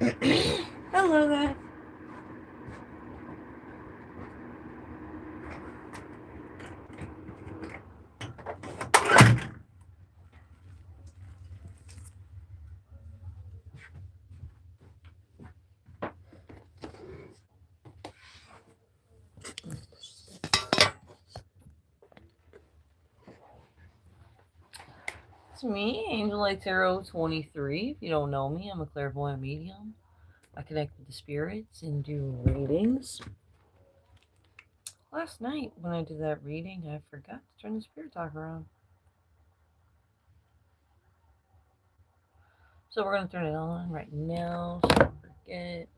Hello guys. It's me, Angel Light Tarot 23. If you don't know me, I'm a clairvoyant medium. I connect with the spirits and do readings. Last night when I did that reading, I forgot to turn the spirit talker on. So we're going to turn it on right now so I don't forget.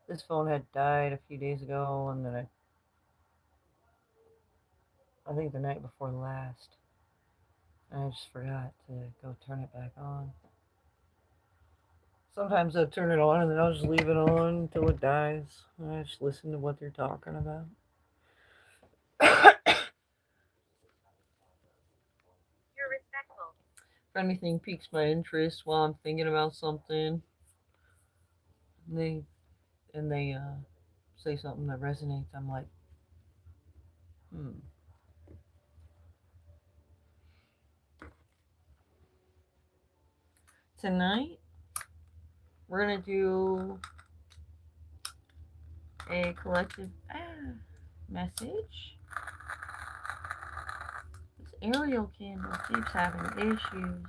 This phone had died a few days ago, and then I think the night before last. And I just forgot to go turn it back on. Sometimes I'll turn it on and then I'll just leave it on until it dies. And I just listen to what they're talking about. You're respectful. If anything piques my interest while I'm thinking about something, they say something that resonates, I'm like, hmm. Tonight we're gonna do a collective message. This Ariel candle keeps having issues,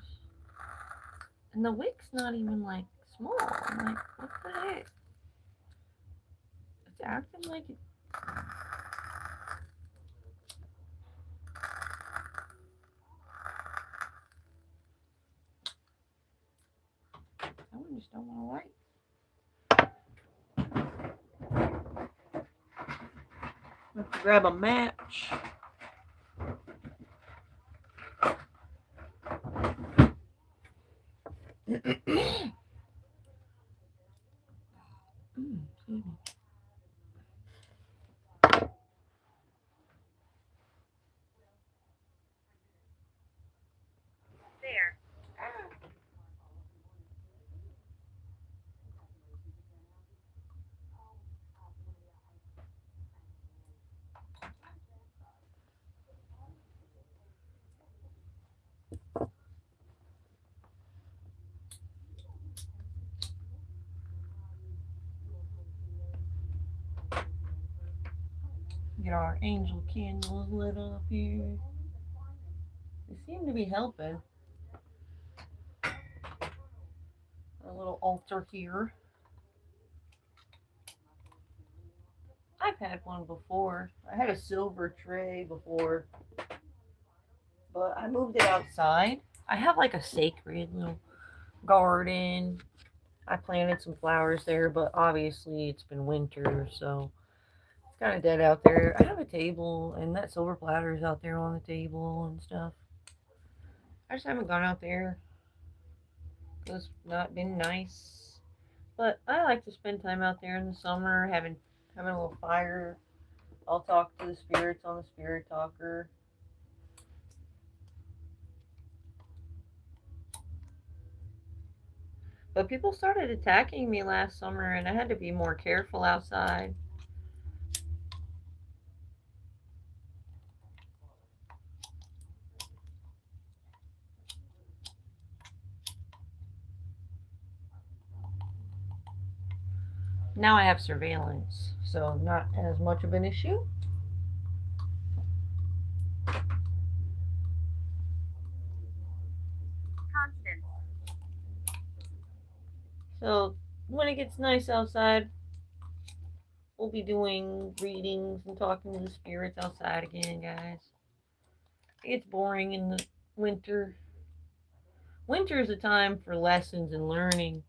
and the wick's not even like small. I'm like, what the heck? It's acting like it. I just don't want to light. Have to grab a match. Excuse me. There. Get our angel candles lit up here. They seem to be helping. A little altar here. I've had one before. I had a silver tray before, but I moved it outside. I have like a sacred little garden. I planted some flowers there, but obviously it's been winter, so it's kind of dead out there. I have a table, and that silver platter is out there on the table and stuff. I just haven't gone out there. It's not been nice, but I like to spend time out there in the summer, having a little fire. I'll talk to the spirits on the spirit talker. But people started attacking me last summer, and I had to be more careful outside. Now I have surveillance, so not as much of an issue. Constance. So when it gets nice outside, we'll be doing readings and talking to the spirits outside again, guys. It gets boring in the winter. Winter is a time for lessons and learning,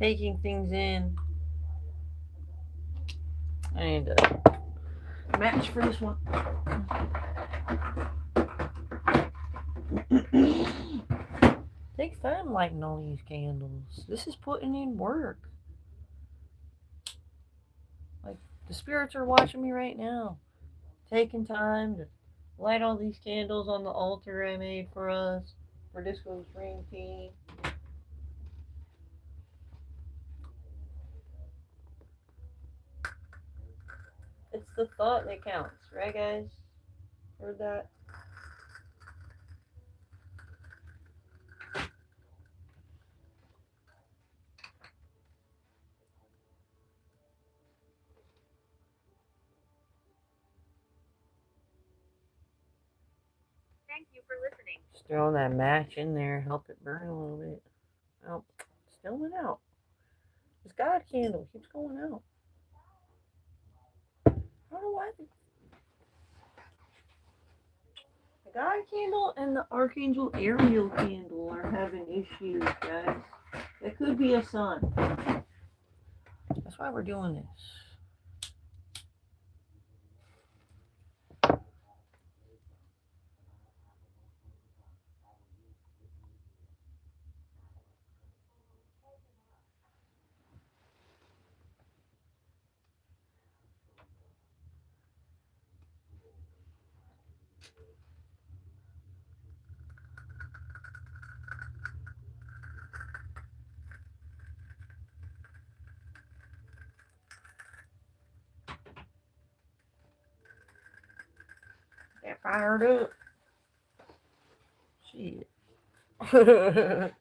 taking things in. I need a match for this one. Takes time lighting all these candles. This is putting in work. Like The spirits are watching me right now, taking time to light all these candles on the altar I made for us, for Disco's Dream Team. It's the thought that counts, right, guys? Heard that? Thank you for listening. Just throwing that match in there, help it burn a little bit. Oh, still went out. This God candle keeps going out. I don't know why. The God candle and the Archangel Ariel candle are having issues, guys. It could be a sign. That's why we're doing this. Get fired up. Shit. Betrayal.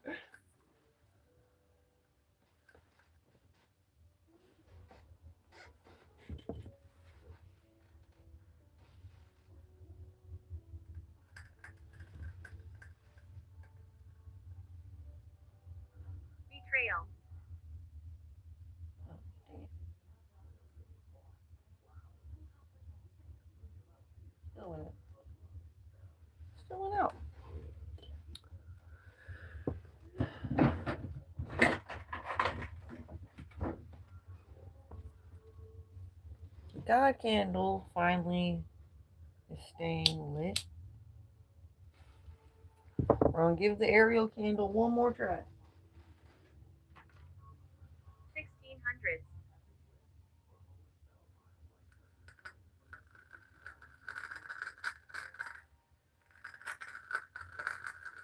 Still in it. Still went out. The God candle finally is staying lit. We're gonna give the Ariel candle one more try. 1600s.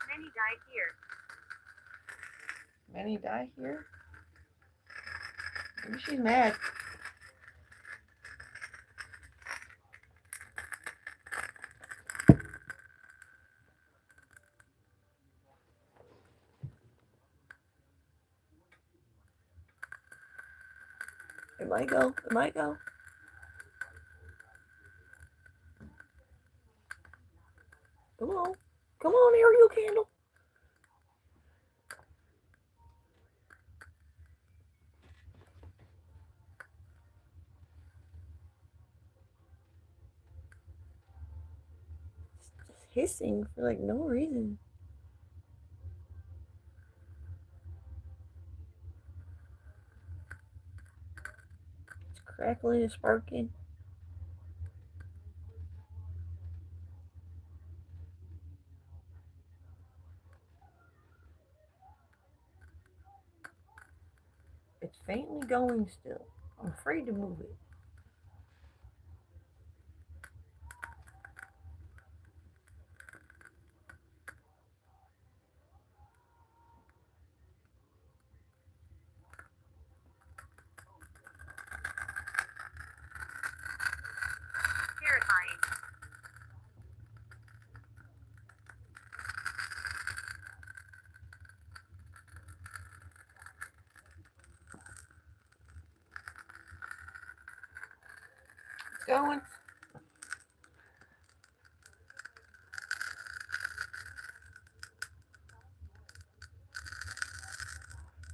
Many died here. Many die here? Maybe she's mad. It might go. It might go. Come on. Come on, Ariel candle. It's just hissing for like no reason. It's crackling and sparking. It's faintly going still. I'm afraid to move it. Terrifying. It's going.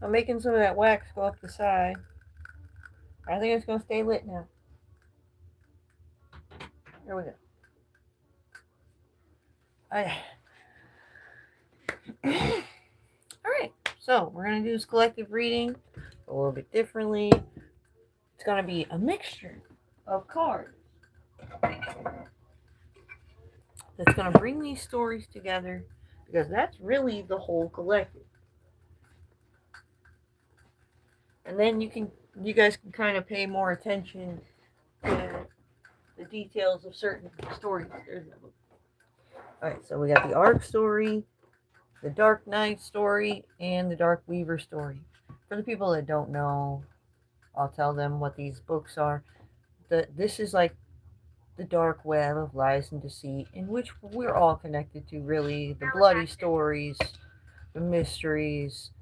I'm making some of that wax go up the side. I think it's gonna stay lit now. Here we go. Alright, so we're gonna do this collective reading a little bit differently. It's gonna be a mixture of cards that's gonna bring these stories together, because that's really the whole collective. And then you guys can kind of pay more attention the details of certain stories. There's that book. Alright, so we got the Ark story, the Dark Knight story, and the Dark Weaver story. For the people that don't know, I'll tell them what these books are. This is like the dark web of lies and deceit, in which we're all connected to, really. The bloody stories, the mysteries.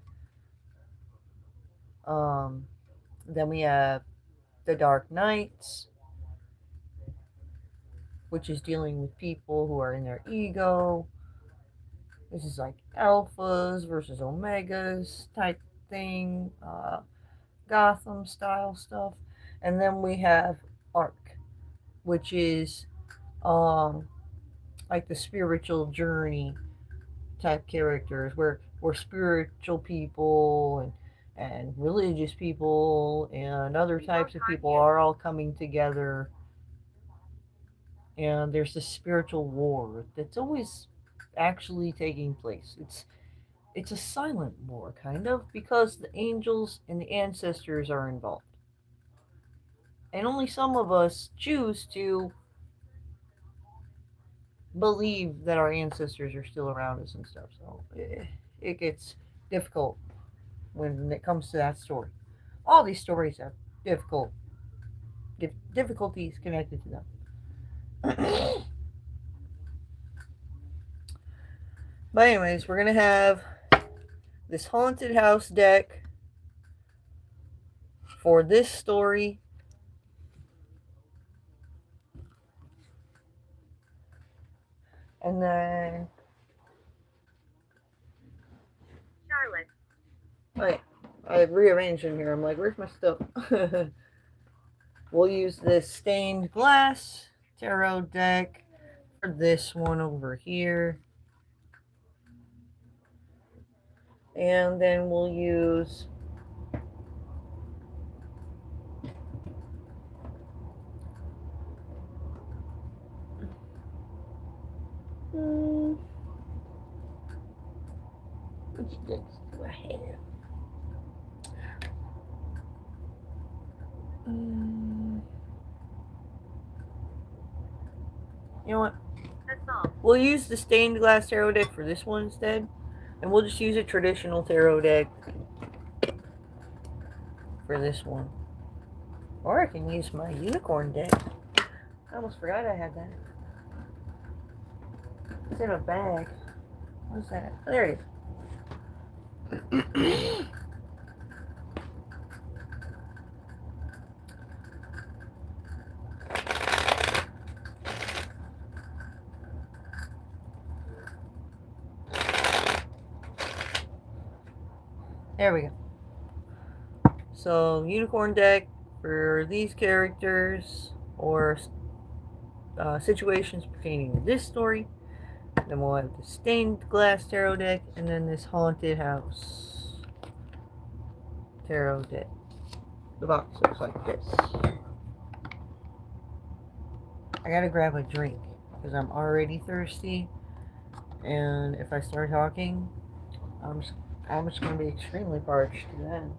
Then we have the Dark Knights, which is dealing with people who are in their ego. This is like alphas versus omegas type thing, Gotham style stuff. And then we have Ark, which is like the spiritual journey type characters, where spiritual people and religious people and other types of people are all coming together, and there's this spiritual war that's always actually taking place. It's a silent war, kind of, because the angels and the ancestors are involved, and only some of us choose to believe that our ancestors are still around us and stuff. So it gets difficult when it comes to that story. All these stories have difficulties connected to them. But anyways, we're gonna have this haunted house deck for this story. And then Charlotte. wait, I rearranged in here. I'm like, where's my stuff? We'll use this stained glass tarot deck for this one over here. And then we'll use which decks do I have? You know what? Assault. We'll use the stained glass tarot deck for this one instead. And we'll just use a traditional tarot deck for this one. Or I can use my unicorn deck. I almost forgot I had that. It's in a bag. What's that? Oh, there it is. There we go. So, unicorn deck for these characters or situations pertaining to this story. Then we'll have the stained glass tarot deck, and then this haunted house tarot deck. The box looks like this. I gotta grab a drink because I'm already thirsty, and if I start talking, I'm just gonna be extremely parched then.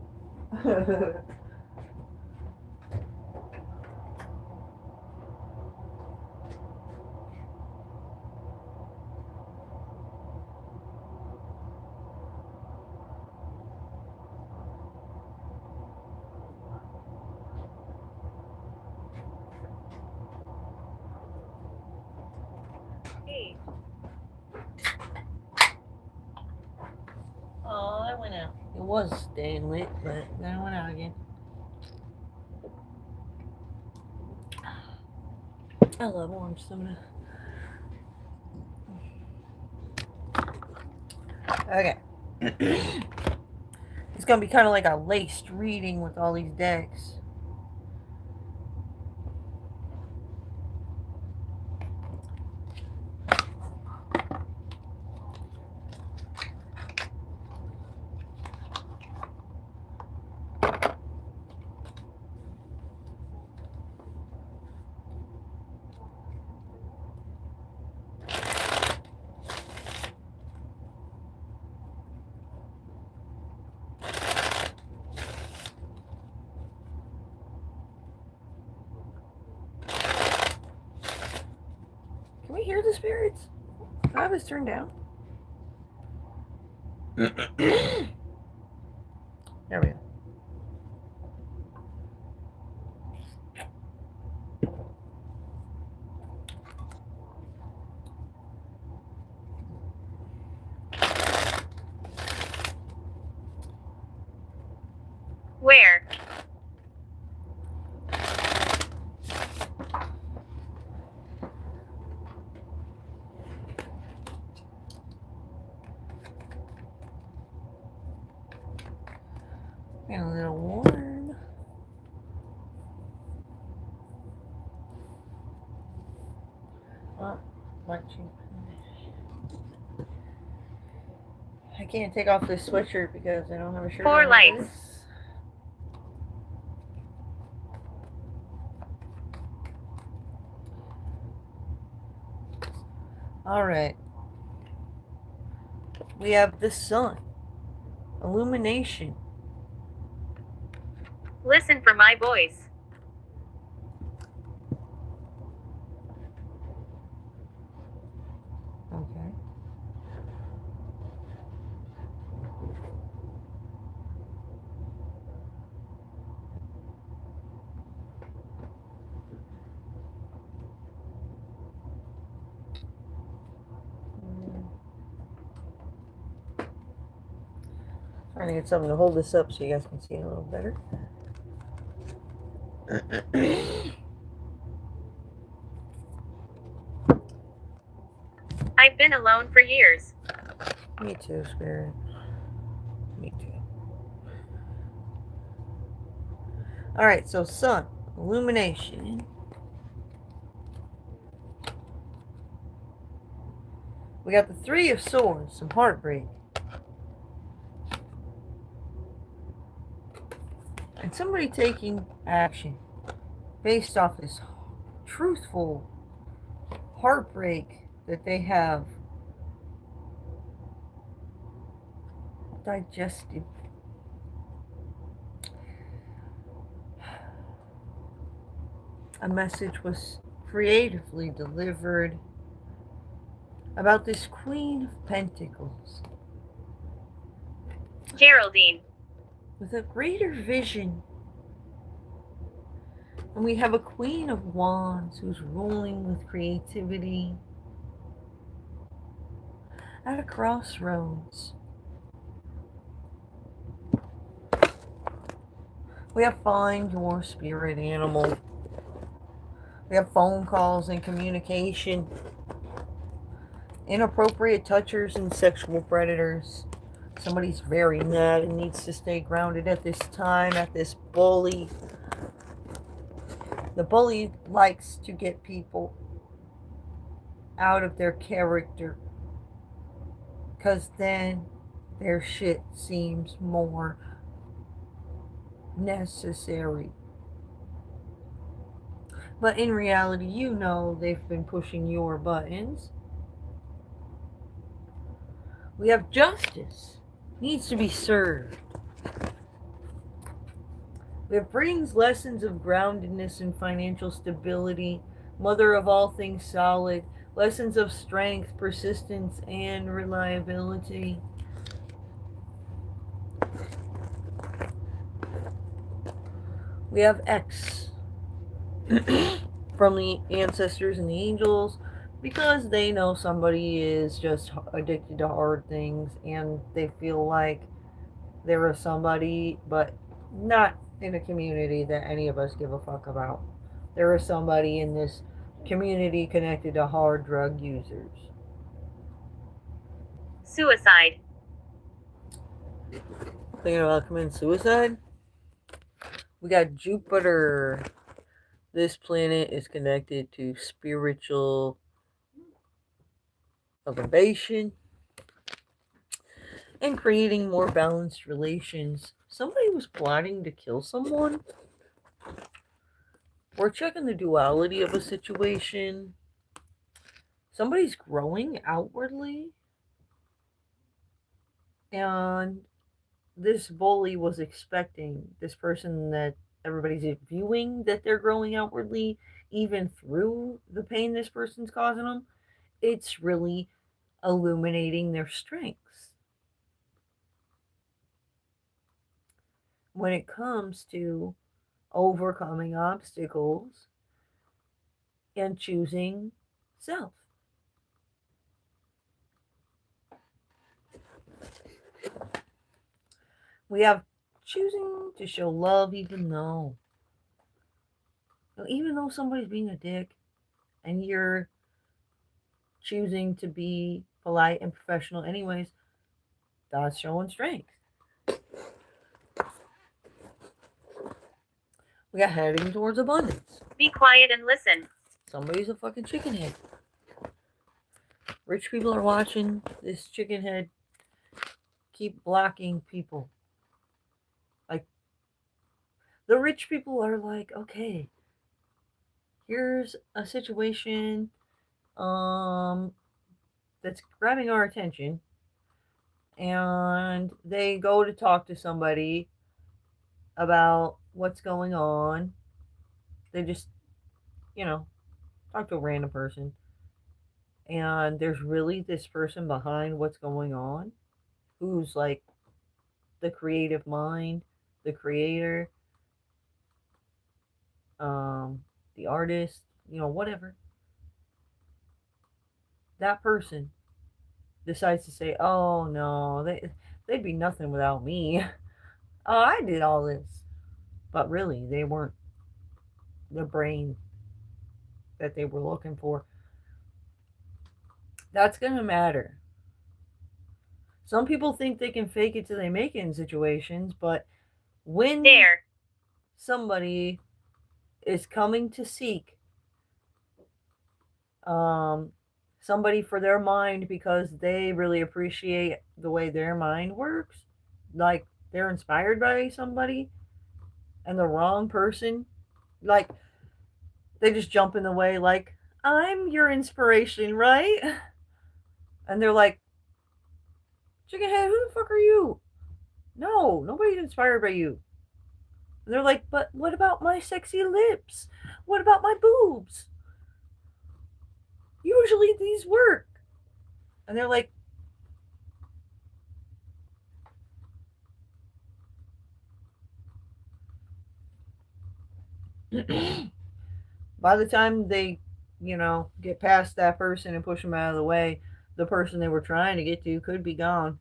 Eight. Oh, that went out. It was staying lit, but then it went out again. I love orange soda. Okay. It's gonna be kind of like a laced reading with all these decks. hear the spirits? Do I have this turned down? There we go. Where? Getting a little warm. Oh, watching. I can't take off this sweatshirt because I don't have a shirt. 4 on lights. this. All right. We have the sun. Illumination. Listen for my voice. Okay. Trying to get something to hold this up so you guys can see it a little better. I've been alone for years. Me too, Spirit. Me too. Alright, so sun, illumination. We got the Three of Swords, some heartbreak. And somebody taking action based off this truthful heartbreak that they have digested. A message was creatively delivered about this Queen of Pentacles Geraldine. with a greater vision. And we have a Queen of Wands who's ruling with creativity at a crossroads. We have find your spirit animal. We have phone calls and communication. Inappropriate touchers and sexual predators. Somebody's very mad and needs to stay grounded at this time, at this bully. The bully likes to get people out of their character, because then their shit seems more necessary. But in reality, you know they've been pushing your buttons. We have justice. Needs to be served. We have brings lessons of groundedness and financial stability. Mother of all things solid. Lessons of strength, persistence, and reliability. We have X from the ancestors and the angels, because they know somebody is just addicted to hard things and they feel like they're a somebody, but not in a community that any of us give a fuck about. There is somebody in this community connected to hard drug users. Suicide. Thinking about committing suicide? We got Jupiter. This planet is connected to spiritual elevation and creating more balanced relations. Somebody was plotting to kill someone. We're checking the duality of a situation. Somebody's growing outwardly. And this bully was expecting this person that everybody's viewing that they're growing outwardly, even through the pain this person's causing them, it's really illuminating their strengths. When it comes to overcoming obstacles and choosing self. We have choosing to show love even though somebody's being a dick and you're choosing to be polite and professional anyways, that's showing strength. We got heading towards abundance. Be quiet and listen. Somebody's a fucking chicken head. Rich people are watching this chicken head keep blocking people. Like, the rich people are like, okay, here's a situation that's grabbing our attention, and they go to talk to somebody about what's going on. They just, talk to a random person, and there's really this person behind what's going on who's like the creative mind, the creator, the artist, whatever. That person decides to say, "Oh no, they'd be nothing without me. Oh, I did all this," but really, they weren't the brain that they were looking for. That's gonna matter. Some people think they can fake it till they make it in situations, but when There. somebody is coming to seek somebody for their mind because they really appreciate the way their mind works, like they're inspired by somebody, and the wrong person, like they just jump in the way, like, I'm your inspiration, right? And they're like, Chickenhead, who the fuck are you? No, nobody's inspired by you. And they're like, but what about my sexy lips? What about my boobs? Usually these work. And they're like, by the time they, get past that person and push them out of the way, the person they were trying to get to could be gone.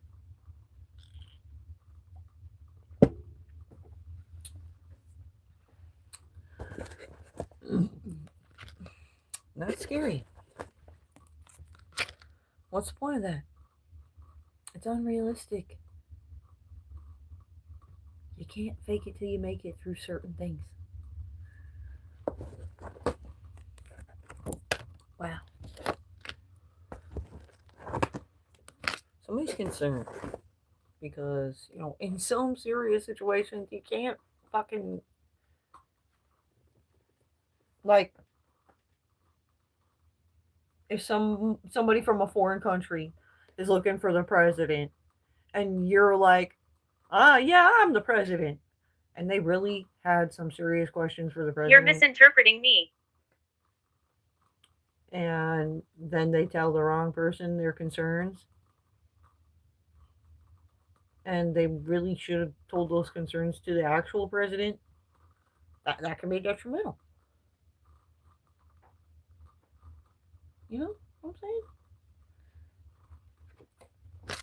That's scary. What's the point of that? It's unrealistic. You can't fake it till you make it through certain things. Wow. Somebody's concerned because, in some serious situations, you can't fucking, like, if somebody from a foreign country is looking for the president and you're like, yeah, I'm the president, and they really had some serious questions for the president, You're misinterpreting me. And then they tell the wrong person their concerns, and they really should have told those concerns to the actual president, that can be detrimental. You know what I'm saying?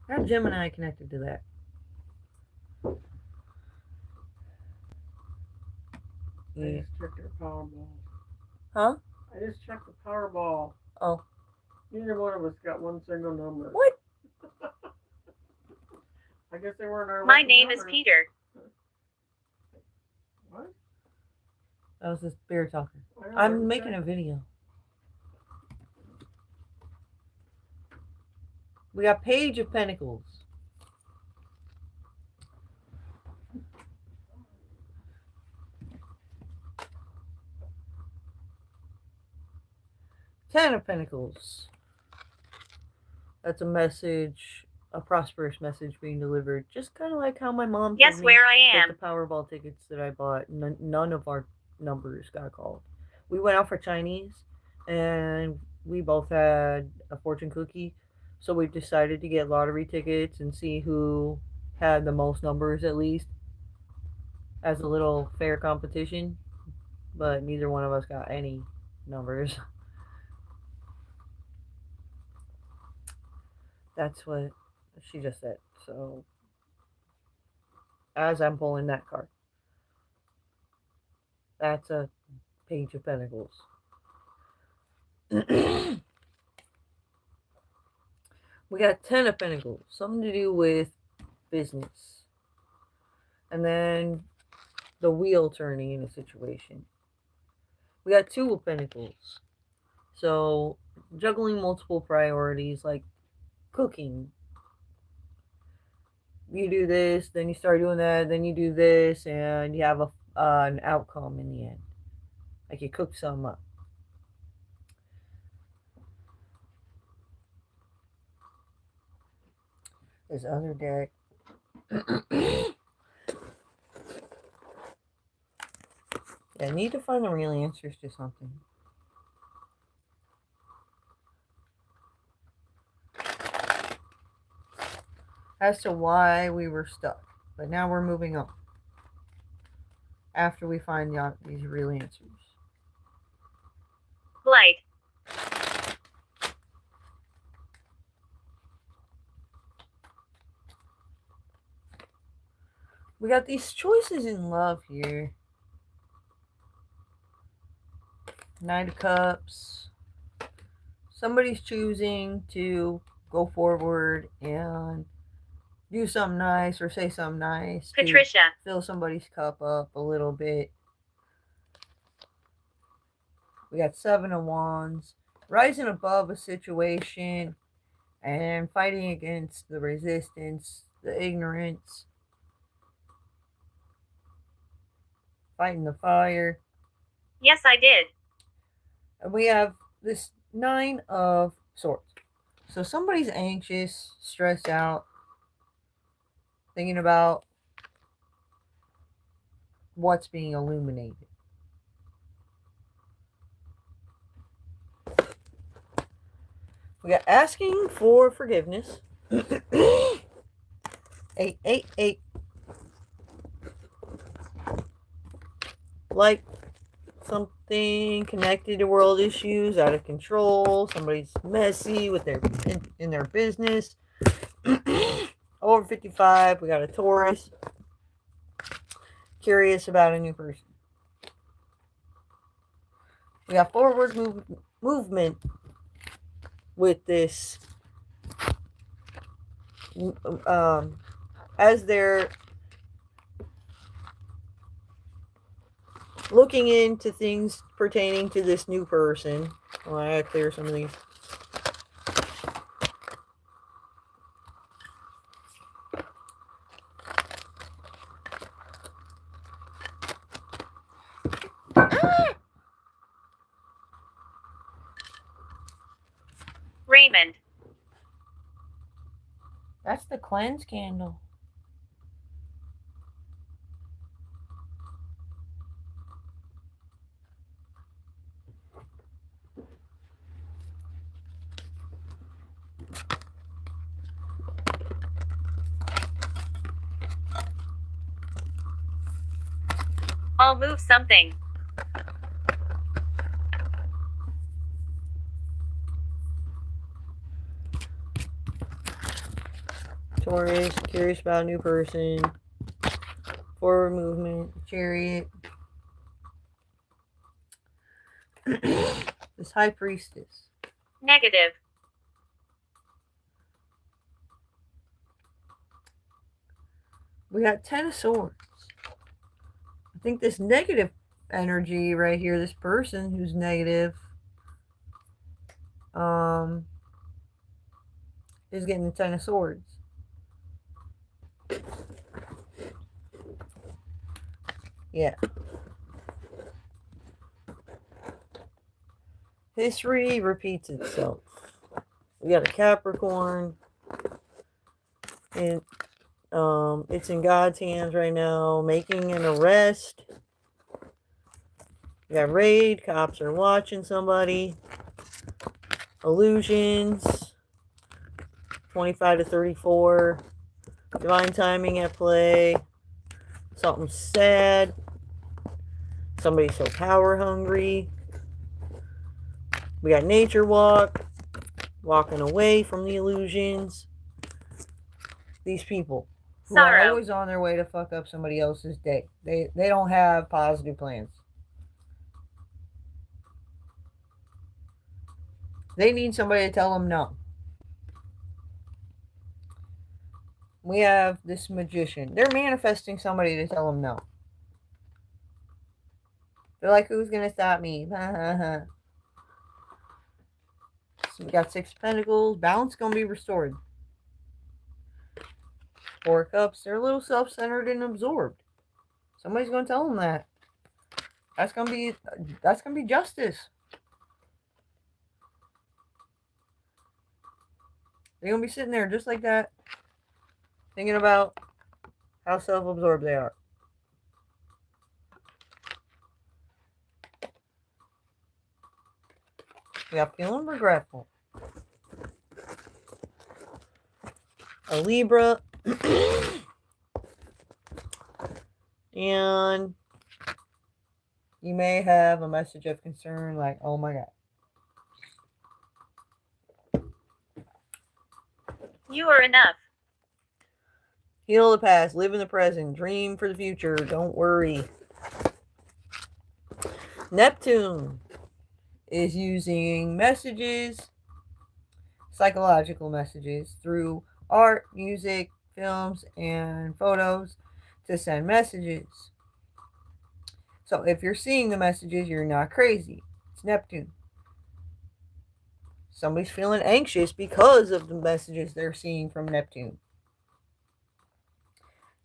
How Gemini connected to that? I just checked your Powerball. Huh? I just checked the Powerball. Oh. Neither one of us got one single number. What? I guess they weren't our My lucky name is numbers. Peter. What? That was this beer talker. I don't I'm know. making a video. We got Page of Pentacles. Ten of Pentacles. That's a message, a prosperous message being delivered. Just kind of like how my mom Guess told me where I with am. the Powerball tickets that I bought. None of our numbers got called. We went out for Chinese, and we both had a fortune cookie, so we decided to get lottery tickets and see who had the most numbers at least as a little fair competition. But neither one of us got any numbers. That's what she just said. So as I'm pulling that card, that's a page of pentacles. We got 10 of pentacles, something to do with business. And then the wheel turning in a situation. We got 2 of pentacles. So juggling multiple priorities like cooking. You do this, then you start doing that, then you do this, and you have an outcome in the end. Like you cook something up. This other deck. I need to find the real answers to something. As to why we were stuck. But now we're moving on. After we find these real answers. Light. We got these choices in love here. Knight of Cups. Somebody's choosing to go forward and do something nice or say something nice. Patricia. Fill somebody's cup up a little bit. We got 7 of Wands. Rising above a situation and fighting against the resistance, the ignorance. Fighting the fire. Yes, I did. And we have this 9 of Swords. So somebody's anxious, stressed out, thinking about what's being illuminated. We got asking for forgiveness. 888. Like something connected to world issues, out of control. Somebody's messy with in their business. Over 55. We got a Taurus. Curious about a new person. We got forward movement with this. As they're looking into things pertaining to this new person. Oh, I gotta clear some of these. Raymond. That's the cleanse candle. I'll move something. Taurus, curious about a new person. Forward movement, Chariot. This High Priestess. Negative. We got 10 of Swords. I think this negative energy right here, this person who's negative, is getting the 10 of Swords. Yeah. History repeats itself. We got a Capricorn. And it's in God's hands right now, making an arrest. We got raid. Cops are watching somebody. illusions, 25 to 34, divine timing at play, something sad, somebody so power hungry. We got nature walk, walking away from the illusions. These people who are Sorrow. always on their way to fuck up somebody else's day. They don't have positive plans. They need somebody to tell them no. We have this magician. They're manifesting somebody to tell them no. They're like, who's going to stop me? So we got 6 of Pentacles. Balance going to be restored. 4 of Cups. They're a little self-centered and absorbed. Somebody's going to tell them that. That's going to be justice. They're going to be sitting there just like that, thinking about how self-absorbed they are. We got feeling regretful. A Libra. And you may have a message of concern like, oh my God. You are enough. Heal the past, live in the present, dream for the future, don't worry. Neptune is using messages, psychological messages, through art, music, films, and photos to send messages. So if you're seeing the messages, you're not crazy. It's Neptune. Somebody's feeling anxious because of the messages they're seeing from Neptune.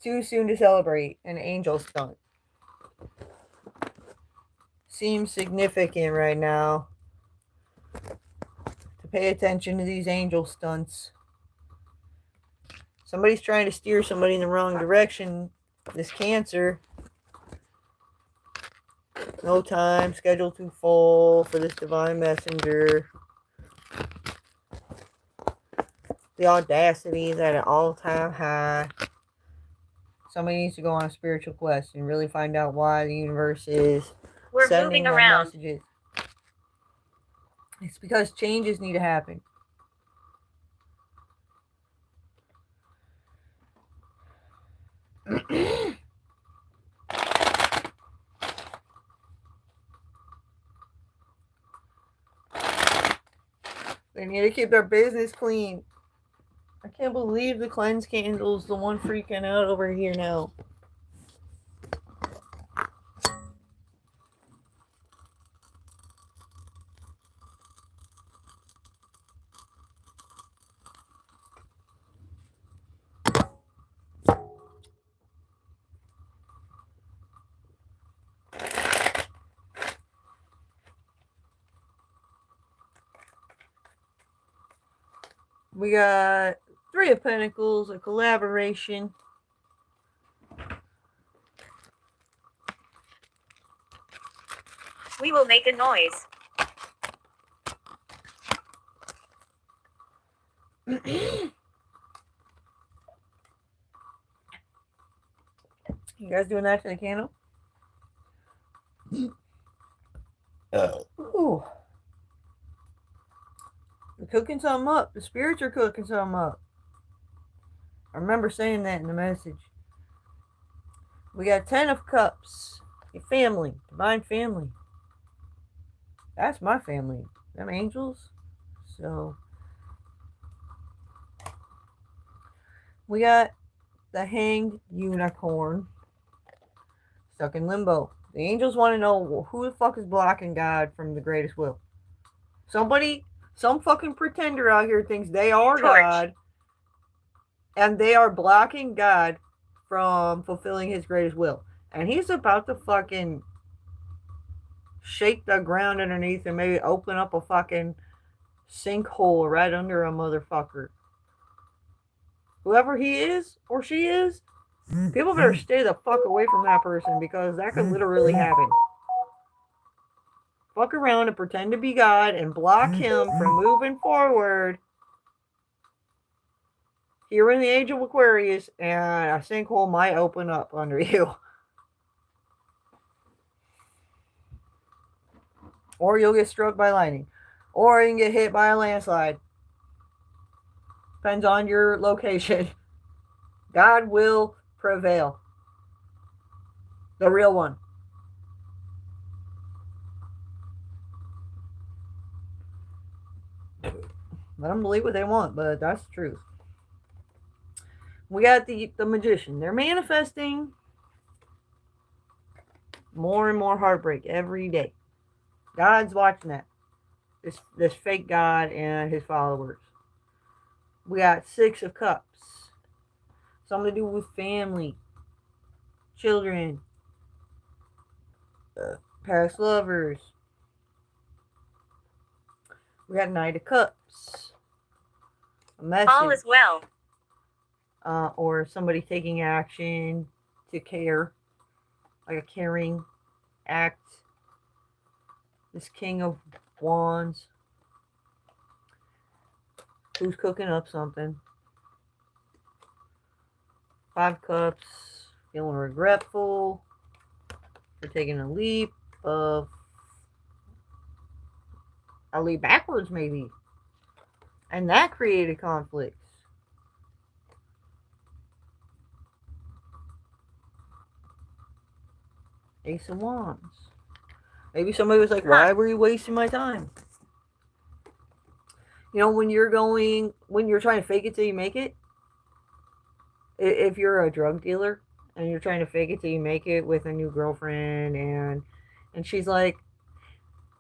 Too soon to celebrate. An angel stunt. Seems significant right now to pay attention to these angel stunts. Somebody's trying to steer somebody in the wrong direction. This Cancer. No time. Schedule too full for this divine messenger. The audacity is at an all-time high. Somebody needs to go on a spiritual quest and really find out why the universe is We're sending moving them around. messages. It's because changes need to happen. They need to keep their business clean. I can't believe the cleanse candle's the one freaking out over here now. We got 3 of Pentacles, a collaboration. We will make a noise. You guys doing that to the candle? Ooh. We're cooking something up. The spirits are cooking something up. I remember saying that in the message. We got 10 of Cups. Your family. Divine family. That's my family. Them angels. So. We got the Hanged Unicorn. Stuck in limbo. The angels want to know who the fuck is blocking God from the greatest will. Somebody, some fucking pretender out here thinks they are Torch. God. And they are blocking God from fulfilling his greatest will. And he's about to fucking shake the ground underneath and maybe open up a fucking sinkhole right under a motherfucker. Whoever he is or she is, people better stay the fuck away from that person because that could literally happen. fuck around and pretend to be God and block him from moving forward here in the age of Aquarius, and a sinkhole might open up under you. Or you'll get struck by lightning. Or you can get hit by a landslide. Depends on your location. God will prevail. The real one. Let them believe what they want, but that's the truth. We got the magician. They're manifesting more and more heartbreak every day. God's watching that. This fake God and his followers. We got 6 of Cups. Something to do with family, children, past lovers. We got Knight of Cups. A message. All is well. Or somebody taking action to care. Like a caring act. This King of Wands. Who's cooking up something. 5 Cups. Feeling regretful for taking a leap backwards maybe. And that created conflicts. Ace of Wands. Maybe somebody was like, why were you wasting my time? You know, when you're trying to fake it till you make it, if you're a drug dealer and you're trying to fake it till you make it with a new girlfriend and she's like,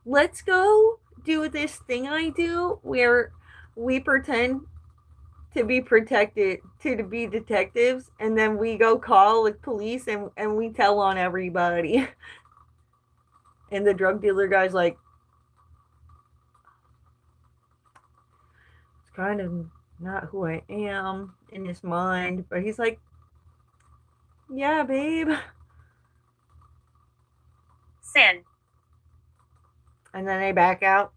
let's go do this thing I do where we pretend to be protected, to be detectives, and then we go call the police and we tell on everybody. And the drug dealer guy's like, it's kind of not who I am in his mind, but he's like, yeah, babe. Sin. And then they back out.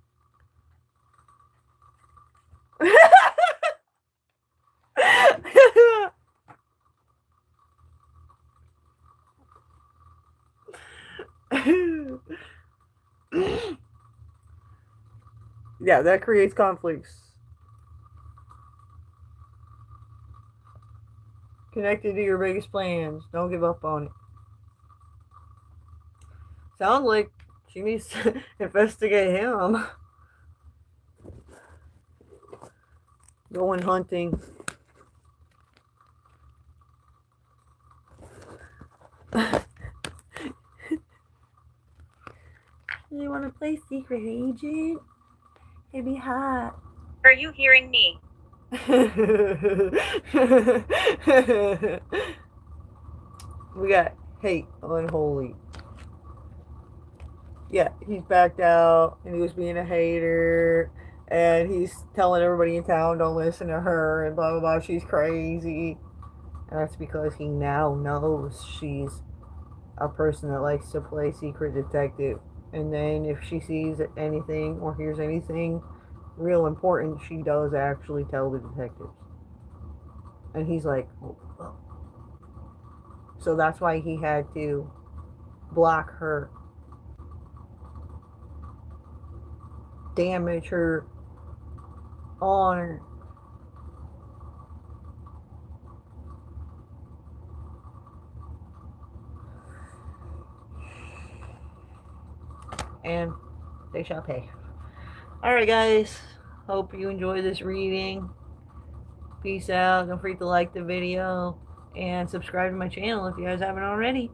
Yeah, that creates conflicts. Connected to your biggest plans. Don't give up on it. Sounds like she needs to investigate him. Going hunting. You want to play secret agent? It'd be hot. Are you hearing me? We got hate, unholy. Yeah, he's backed out and he was being a hater and he's telling everybody in town don't listen to her and blah blah blah, she's crazy. And that's because he now knows she's a person that likes to play secret detective. And then if she sees anything or hears anything real important, she does actually tell the detectives. And he's like, oh. So that's why he had to block her, damage her honor. And they shall pay. Alright guys, hope you enjoy this reading. Peace out. Don't forget to like the video and subscribe to my channel if you guys haven't already.